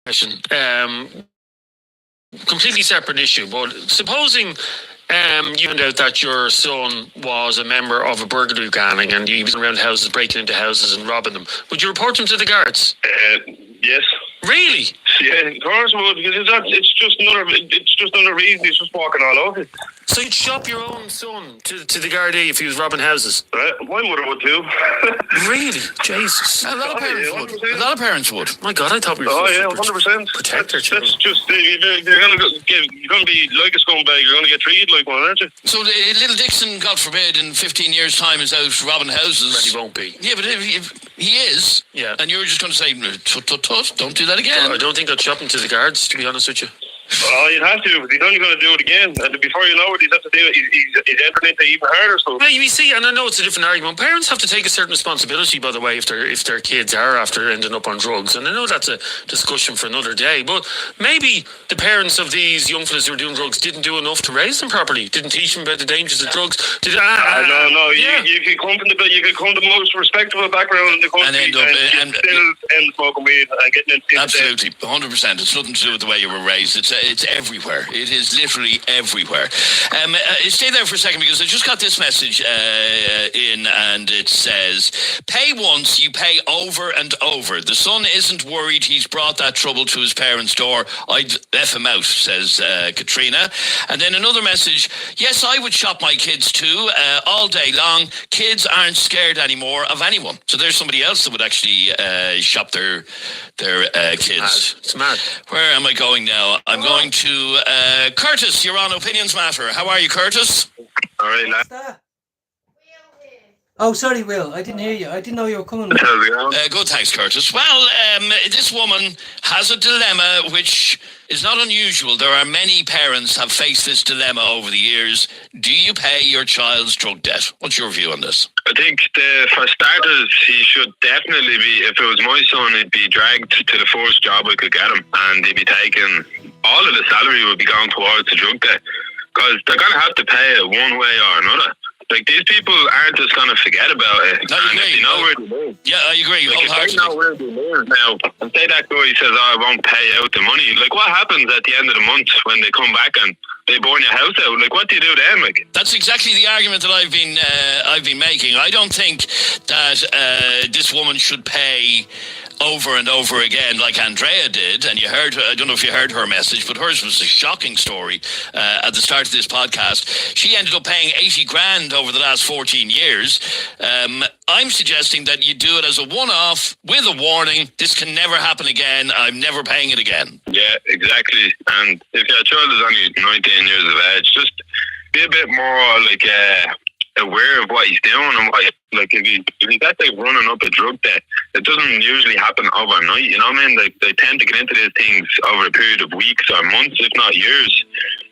question. Completely separate issue, but supposing you found out that your son was a member of a burglary gang and he was around houses, breaking into houses and robbing them, would you report him to the guards? Yes. Really? Yeah, of course I would, because it's just another reason he's just walking all over it. So you'd shop your own son to the Gardaí if he was robbing houses? My mother would too. Really? Jesus. A lot of parents would. A lot of parents would. My God, I thought we were supposed to 100%. Protect their children. That's just, you're going to be like a scumbag, you're going to get treated like one, aren't you? So little Dixon, God forbid, in 15 years' time is out robbing houses. But he won't be. Yeah, but if he is, yeah, and you're just going to say, tut, don't do that again. Well, I don't think I'd shop him to the guards, to be honest with you. Oh, you'd have to, but he's only going to do it again. And before you know it, he's entering into even harder stuff. Well, you see, and I know it's a different argument. Parents have to take a certain responsibility, by the way, if their kids are after ending up on drugs. And I know that's a discussion for another day. But maybe the parents of these young fellas who are doing drugs didn't do enough to raise them properly. Didn't teach them about the dangers of drugs. No. Yeah. You could come from the most respectable background in the country and still end smoking weed and getting into absolutely 100%. It's nothing to do with the way you were raised. It's everywhere. It is literally everywhere. Stay there for a second, because I just got this message in, and it says, pay once, you pay over and over. The son isn't worried he's brought that trouble to his parents' door. I'd F him out, says Katrina. And then another message, yes, I would shop my kids too, all day long. Kids aren't scared anymore of anyone. So there's somebody else that would actually shop their kids. It's mad. Where am I going now? I'm going to Curtis. You're on Opinions Matter. How are you, Curtis? All right, lad. Oh, sorry, Will. I didn't hear you. I didn't know you were coming. Good, thanks, Curtis. Well, this woman has a dilemma which is not unusual. There are many parents have faced this dilemma over the years. Do you pay your child's drug debt? What's your view on this? I think for starters, he should definitely be, if it was my son, he'd be dragged to the first job I could get him, and he'd be taking, all of the salary would be going towards the drug debt, because they're going to have to pay it one way or another. Like, these people aren't just going to forget about it. No, and if they know where they live. Yeah, I agree. Like, if they know where they live now, and say that guy says, I won't pay out the money. Like, what happens at the end of the month when they come back and they burn your house out? Like, what do you do then? Like, that's exactly the argument that I've been making. I don't think that this woman should pay over and over again like Andrea did, and I don't know if you heard her message, but hers was a shocking story at the start of this podcast. She ended up paying 80 grand over the last 14 years. I'm suggesting that you do it as a one-off with a warning. This can never happen again. I'm never paying it again. Yeah, exactly. And if your child is only 19 years of age, just be a bit more like aware of what he's doing, and what, like, if he's that like running up a drug debt, it doesn't usually happen overnight, you know what I mean? Like, they tend to get into these things over a period of weeks or months, if not years.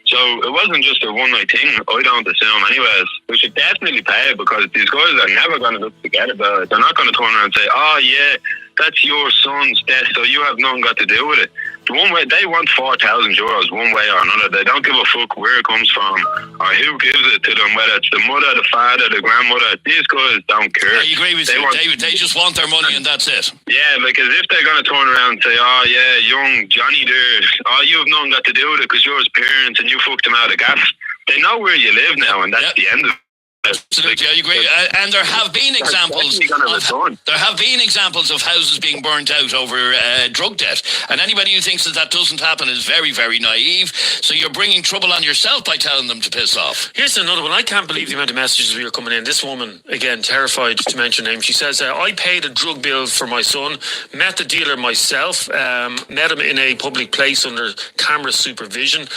So it wasn't just a one-night thing, I don't assume anyways. We should definitely pay it, because these guys are never going to forget about it. They're not going to turn around and say, oh yeah, that's your son's debt, so you have nothing got to do with it. The one way, they want €4,000 one way or another. They don't give a fuck where it comes from or who gives it to them, whether it's the mother, the father, the grandmother. These guys don't care. I agree with you. They just want their money, and that's it. Yeah, like, as if they're going to turn around and say, oh yeah, young Johnny there, oh, you have nothing got to do with it because you're his parents and you fucked him out of gas. They know where you live now, and that's the end of it. Absolutely, I agree. And there have been examples. There have been examples of houses being burnt out over drug debt, and anybody who thinks that doesn't happen is very, very naive. So you're bringing trouble on yourself by telling them to piss off. Here's another one. I can't believe the amount of messages we are coming in. This woman, again, terrified to mention her name. She says, I paid a drug bill for my son, met the dealer myself, met him in a public place under camera supervision,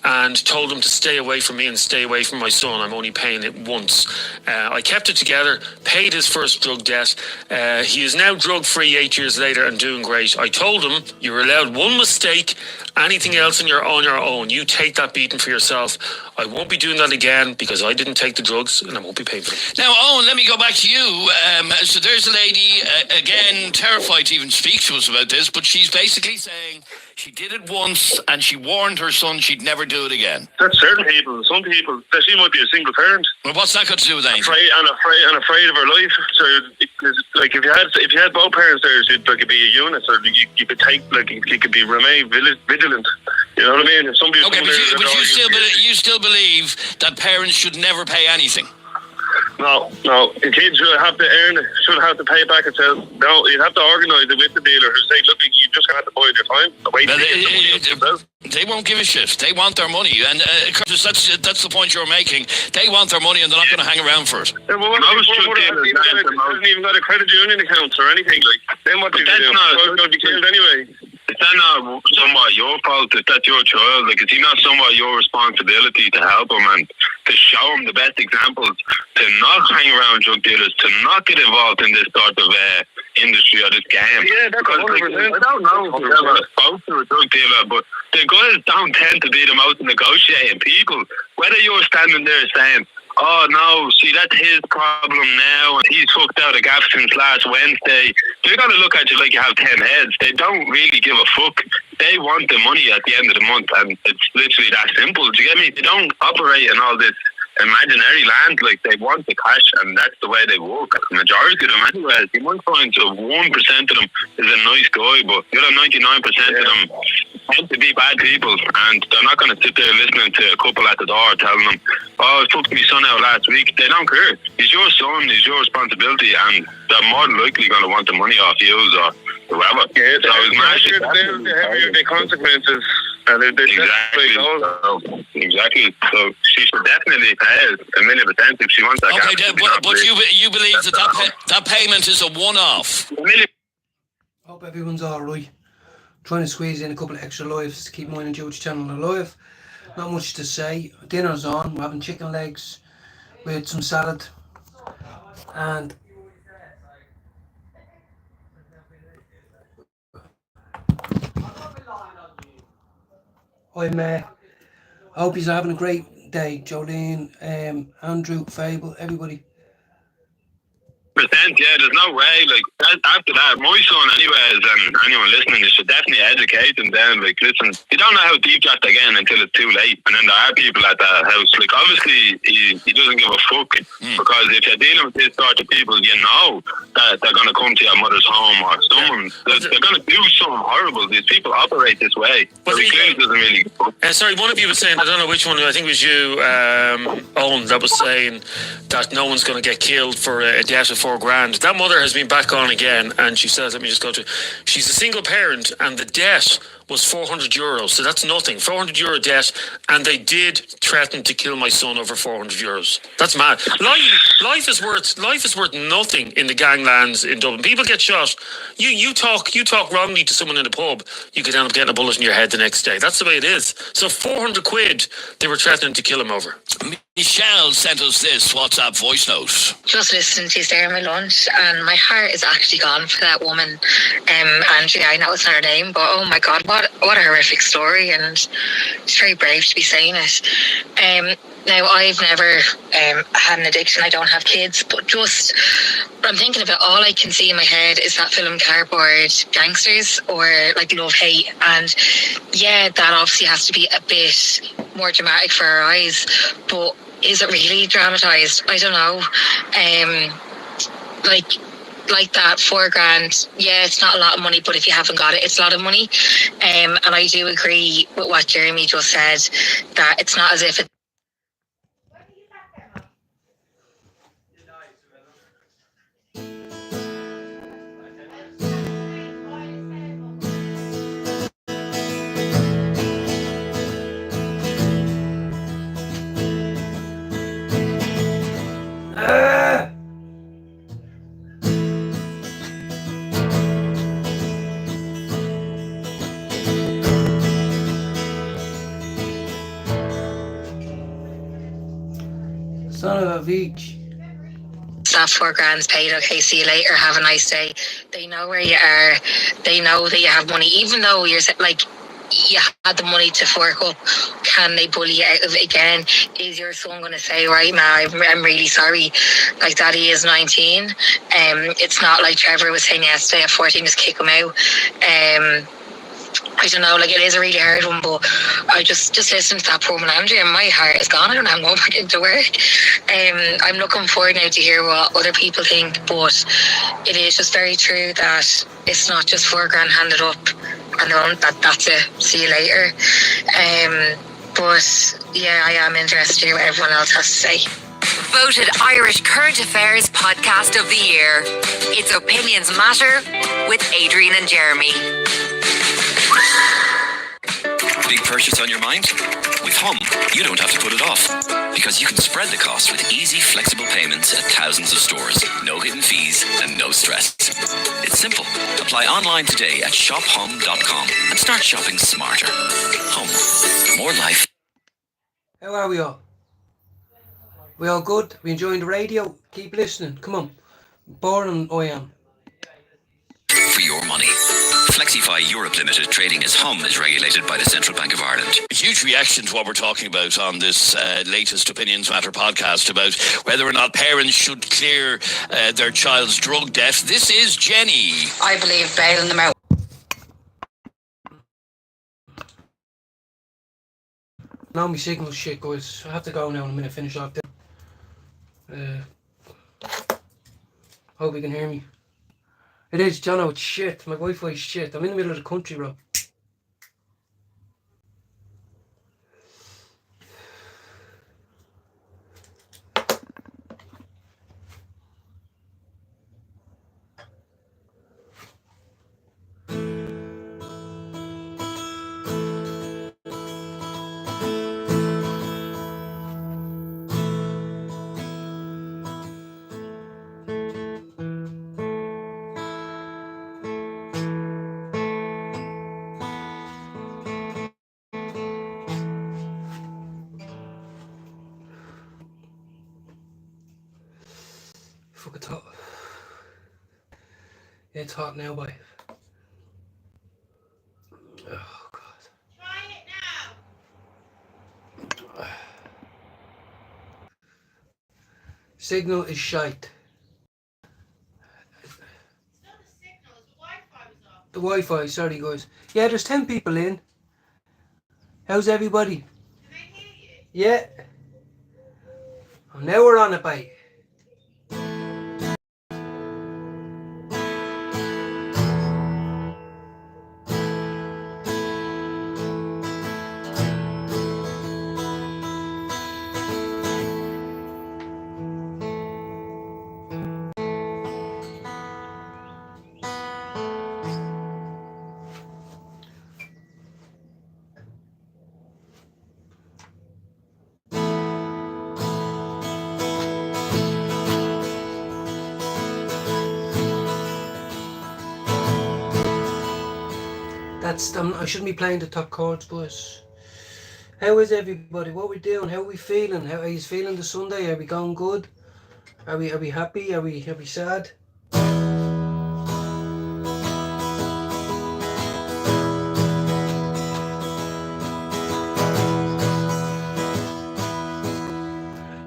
and told him to stay away from me and stay away from my son. I'm only paying it once. I kept it together, paid his first drug debt. He is now drug-free 8 years later and doing great. I told him, you're allowed one mistake, anything else on your own. You take that beating for yourself. I won't be doing that again because I didn't take the drugs and I won't be paying for them. Now, Owen, let me go back to you. So there's a lady, again, terrified to even speak to us about this, but she's basically saying, She did it once, and she warned her son she'd never do it again. That's certain people. Some people, she might be a single parent. Well, what's that got to do with anything? Afraid of her life. So, like, if you had both parents there, it'd be a unit, or you could take, like, you could remain vigilant. You know what I mean? If some people Okay, but you still believe that parents should never pay anything? No. The kids should have to earn it, should have to pay it back itself. No, you'd have to organise it with the dealer who say, look, you just have to buy your time. They won't give a shit. They want their money, and Curtis, that's the point you're making. They want their money, and they're not going to hang around for it. Yeah, well, hasn't even got a credit union account or anything, like. Then what do you do? It's going to be killed anyway. Is that not somewhat your fault? If that's your child, like, is he not somewhat your responsibility to help him and to show him the best examples, to not hang around drug dealers, to not get involved in this sort of industry or this game? Yeah, that's 100%. I don't know if you've ever spoke to a drug dealer, but the guys don't tend to be the most negotiating people. Whether you're standing there saying, oh no, see, that's his problem now, and he's hooked out a gap since last Wednesday, they're going to look at you like you have 10 heads. They don't really give a fuck. They want the money at the end of the month, and it's literally that simple. Do you get me? They don't operate in all this imaginary land. Like, they want the cash, and that's the way they work. The majority of them, anyways, you might find 1% of them is a nice guy, but the other 99% of them tend to be bad people, and they're not going to sit there listening to a couple at the door telling them, oh, I took my son out last week. They don't care. He's your son, he's your responsibility, and they're more than likely going to want the money off you or whoever. Yeah, so the heavier the consequences. And exactly. So she should definitely pay 1,000,000% if she wants that. Okay, but you believe that payment is a one-off? Hope everyone's alright. Trying to squeeze in a couple of extra lives to keep mine and George's channel alive. Not much to say. Dinner's on. We're having chicken legs with some salad. And I hope you're having a great day, Jolene, Andrew, Fable, everybody. Yeah, there's no way. Like, after that, my son, anyways, and anyone listening, you should definitely educate them. Then, like, listen, you don't know how deep that they get until it's too late. And then there are people at that house. Like, obviously, he doesn't give a fuck because if you're dealing with this sort of people, you know that they're going to come to your mother's home or someone. They're going to do something horrible. These people operate this way. But he clearly doesn't really give a fuck. Sorry, one of you was saying, I don't know which one, I think it was you, Owen, that was saying that no one's going to get killed for a debt of $4,000. That mother has been back on again, and she says, let me just go to, she's a single parent, and the debt was €400, so that's nothing. €400 debt, and they did threaten to kill my son over €400. That's mad. Life is worth nothing in the ganglands in Dublin. People get shot. You talk wrongly to someone in a pub, you could end up getting a bullet in your head the next day. That's the way it is. So £400 they were threatening to kill him over. Michelle sent us this WhatsApp voice note. Just listening to you there at my lunch, and my heart is actually gone for that woman, Andrea. I know it's not her name, but oh my God, what a horrific story, and it's very brave to be saying it. Now, I've never had an addiction. I don't have kids, but just when I'm thinking of it, all I can see in my head is that film Cardboard Gangsters, or like Love Hate. And yeah, that obviously has to be a bit more dramatic for our eyes, but is it really dramatised? I don't know. Like that $4,000, yeah, it's not a lot of money, but if you haven't got it, it's a lot of money. And I do agree with what Jeremy just said, that it's not as if it's Son of a bitch. that $4,000 paid, okay, see you later, have a nice day. They know where you are. They know that you have money, even though you're like, you had the money to fork up. Can they bully you out of it again? Is your son going to say, right now, I'm really sorry, like Daddy is 19. It's not like Trevor was saying yesterday, at 14, just kick him out. I don't know, like it is a really hard one, but I just listened to that poor Melandria and my heart is gone. I don't have no back into work. I'm looking forward now to hear what other people think, but it is just very true that it's not just $4,000 handed up and that's it. See you later. But yeah, I am interested to hear what everyone else has to say. Voted Irish Current Affairs Podcast of the Year. It's Opinions Matter with Adrian and Jeremy. Big purchase on your mind? With Hum, you don't have to put it off, because you can spread the cost with easy, flexible payments at thousands of stores. No hidden fees and no stress. It's simple. Apply online today at shophum.com and start shopping smarter. Hum. More life. How are we all? We all good? We enjoying the radio? Keep listening. Come on. Boring I am. For your money. Flexify Europe Limited, trading as Hum, is regulated by the Central Bank of Ireland. A huge reaction to what we're talking about on this latest Opinions Matter podcast about whether or not parents should clear their child's drug debt. This is Jenny. I believe bailing them out. Now my signal's shit, guys. I have to go now in a minute, finish off there. Hope you can hear me. It is, Jono, it's shit. My Wi-Fi's shit. I'm in the middle of the country, bro. Fuck, it's hot. Yeah, it's hot now, boy. Oh, God. Try it now. Signal is shite. It's not the signal, the Wi-Fi was off. The Wi-Fi, sorry, guys. Yeah, there's 10 people in. How's everybody? Can I hear you? Yeah. Oh, now we're on it, bye. I shouldn't be playing the top chords, boys. How is everybody? What we doing? How are we feeling? How are you feeling the Sunday? Are we going good? Are we happy? Are we sad?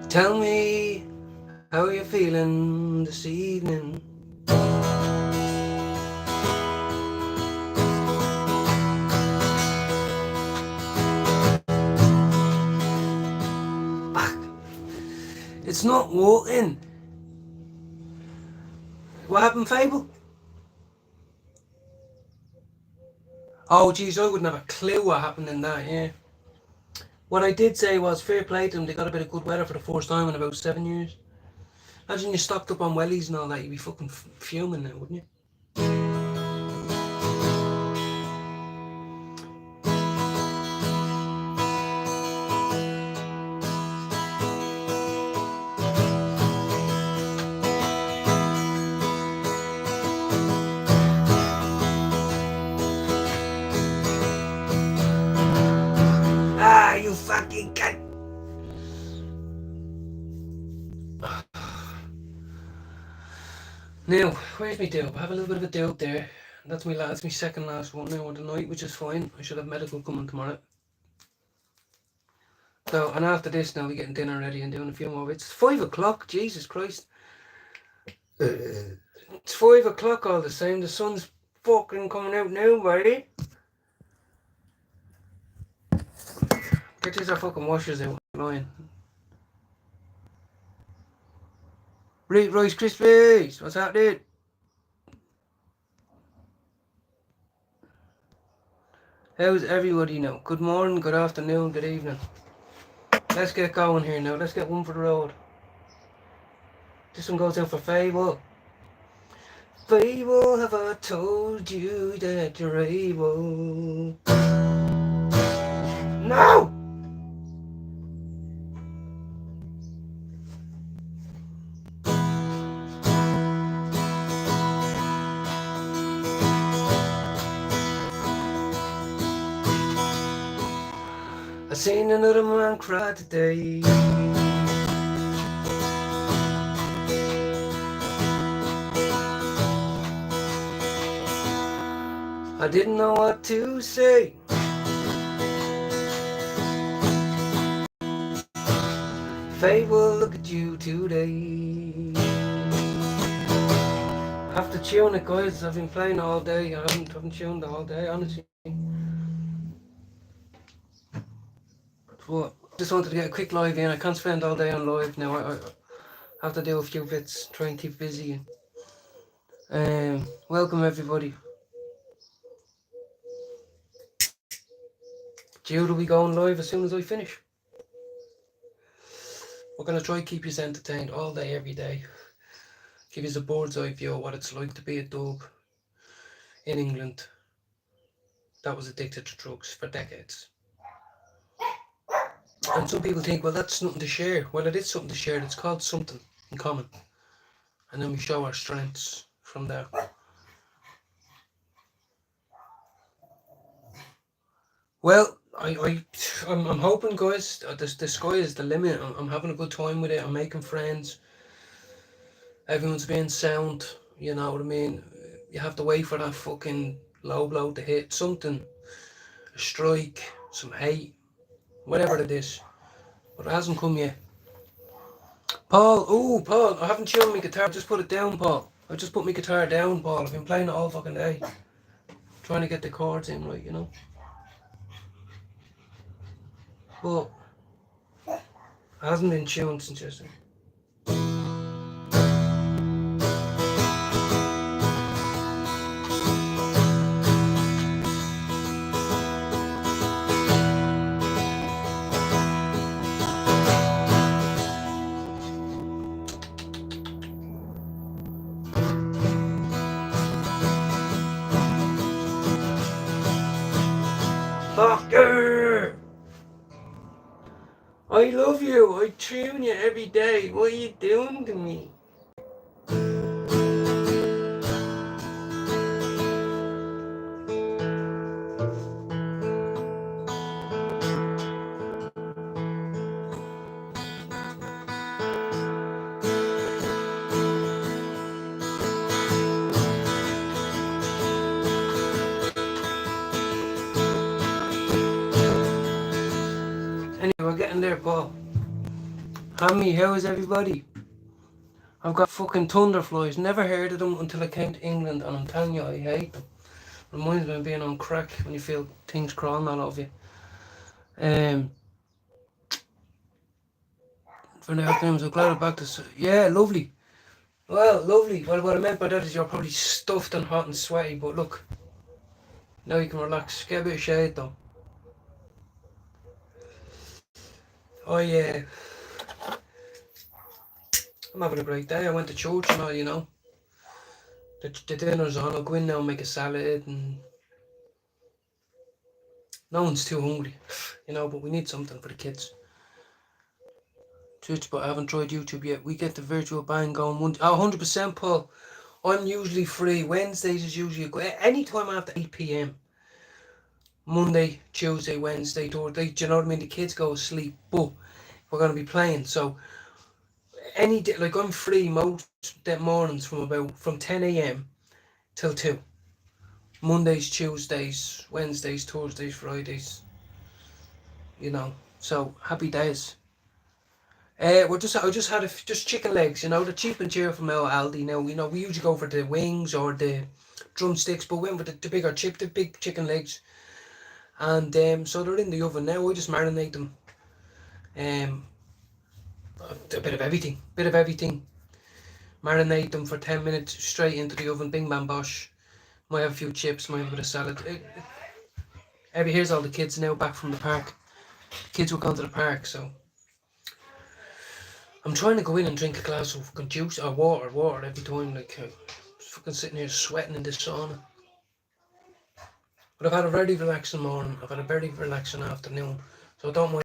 Tell me, how are you feeling this evening? It's not walking. What happened, Fable? Oh, geez, I wouldn't have a clue what happened in that, yeah. What I did say was, fair play to them, they got a bit of good weather for the first time in about 7 years. Imagine you stocked up on wellies and all that, you'd be fucking fuming now, wouldn't you? You fucking cunt. Now, where's my dope? I have a little bit of a dope there. That's my second last one now of the night, which is fine. I should have medical coming tomorrow. So, and after this now we're getting dinner ready and doing a few more bits. It's 5 o'clock, Jesus Christ. It's 5 o'clock all the same. The sun's fucking coming out now, buddy. Here, these are fucking washers out lying. Rice Krispies, what's happening? How's everybody now? Good morning, good afternoon, good evening. Let's get going here now. Let's get one for the road. This one goes out for Fable. Fable, have I told you that you're able? No! I seen another man cry today. I didn't know what to say. Fable, look at you today. I have to tune it, guys. I've been playing all day. I haven't tuned all day, honestly. But just wanted to get a quick live in. I can't spend all day on live now. I have to do a few bits, try and keep busy. Welcome everybody. Jude will be going live as soon as I finish. We're going to try to keep you entertained all day, every day. Give you a bird's eye view of what it's like to be a dub in England that was addicted to drugs for decades. And some people think, well, that's nothing to share. Well, it is something to share. It's called something in common. And then we show our strengths from there. Well, I'm hoping, guys, the sky is the limit. I'm having a good time with it. I'm making friends. Everyone's being sound. You know what I mean? You have to wait for that fucking low blow to hit. Something. A strike. Some hate. Whatever it is. But it hasn't come yet. Paul, Paul, I haven't tuned my guitar. Just put it down, Paul. I just put my guitar down, Paul. I've been playing it all fucking day. Trying to get the chords in right, you know. But it hasn't been tuned since yesterday. Fucker! I love you. I tune you every day. What are you doing to me? Anyway, we're getting there, Paul. Hammy, how is everybody? I've got fucking thunderflies. Never heard of them until I came to England, and I'm telling you, I hate them. Reminds me of being on crack when you feel things crawling all over you. For the afternoon, so glad I'm back to... Yeah, lovely. Well, lovely. Well, what I meant by that is you're probably stuffed and hot and sweaty, but look. Now you can relax. Get a bit of shade, though. Oh, yeah. I'm having a great day. I went to church and all, you know. The dinner's on. I'll go in now and make a salad, and no one's too hungry, you know, but we need something for the kids. Twitch, but I haven't tried YouTube yet. We get the virtual band going 100%, Paul. I'm usually free. Wednesdays is usually any time after 8 p.m. Monday, Tuesday, Wednesday, Thursday. Do you know what I mean? The kids go to sleep, but we're going to be playing. So any day, like I'm free most mornings from 10 a.m. till 2. Mondays, Tuesdays, Wednesdays, Thursdays, Fridays. You know, so happy days. I just had just chicken legs, you know, the cheap and cheer from our Aldi. Now, you know, we usually go for the wings or the drumsticks, but we went with the big chicken legs. And so they're in the oven now. I just marinate them. A bit of everything. Marinate them for 10 minutes, straight into the oven, bing bang bosh. Might have a few chips, might have a bit of salad. Here's all the kids now back from the park. Kids were going to the park, so I'm trying to go in and drink a glass of fucking juice or water every time. Like, fucking sitting here sweating in this sauna. But I've had a very relaxing morning. I've had a very relaxing afternoon, so I don't mind.